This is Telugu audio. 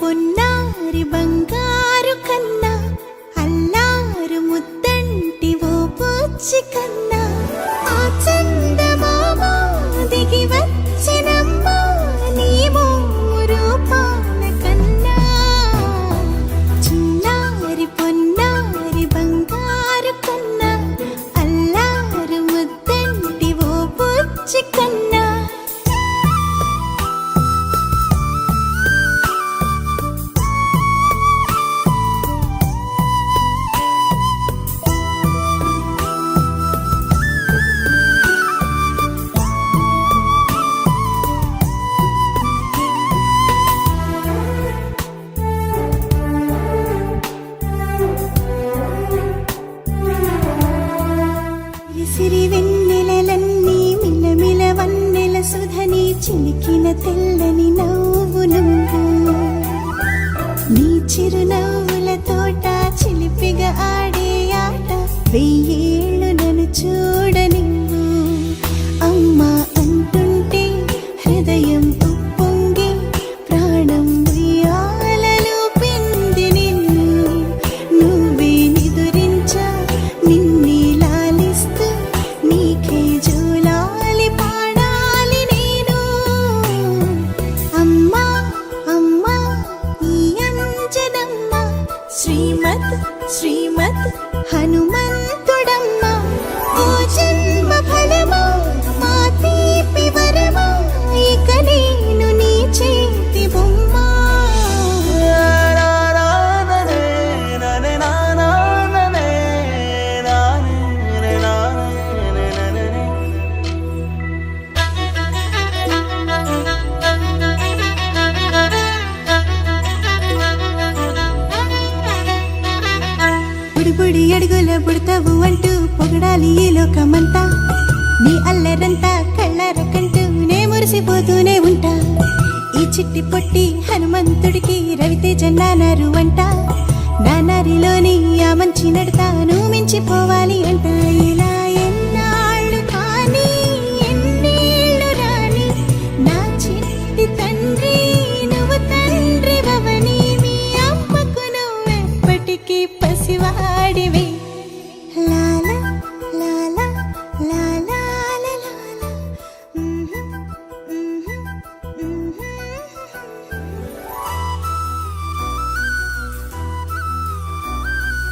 పొన్నారి బంగారు కన్నా అల్లారు ముద్దంటి ఓ పూచి కన్నా ఆ చందమామ దిగి వచ్చినమ్మా నీ రూపాల కన్నా చిన్నారి పొన్నారి బంగారు కన్నా అల్లారు ముద్దంటి ఓ పూచి కన్నా సిరి వెన్నెలలన్నీ మిలమిల వన్నెల సుధని చిలికిన తెల్లని నవ్వు నువ్వు నీ చిరునవ్వుల తోట చిలిపిగా ఆడే ఆట వెయ్యేళ్ళు నన్ను చూడనివ్వు అమ్మా అంటుంటే హృదయం ఉప్పొంగి ప్రాణం ఉయ్యాలలో పిండి నిన్ను నువ్వే నిదురించా నిన్నే నీకే జోలాలి పాడాలి నేను అమ్మా అమ్మా ఈ అంజనమ్మ శ్రీమత్ శ్రీమత్ హనుమంతుడమ్మ ఓ జన్మ ఫలమా మా తీపి వరమా ఇక నేను నీ చేతి బొమ్మ బుడి అడుగుల బుడతావు అంటూ పొగడాలి ఈ లోకమంతా నీ అల్లరంతా కళ్ళరకంటూ నే మురిసిపోతూనే ఉంటా ఈ చిట్టి పొట్టి హనుమంతుడికి రవితేజ నానారు అంట నానారిలోని ఆ మంచి నడతా నువ్వు మించిపోవాలి అంట ఇలా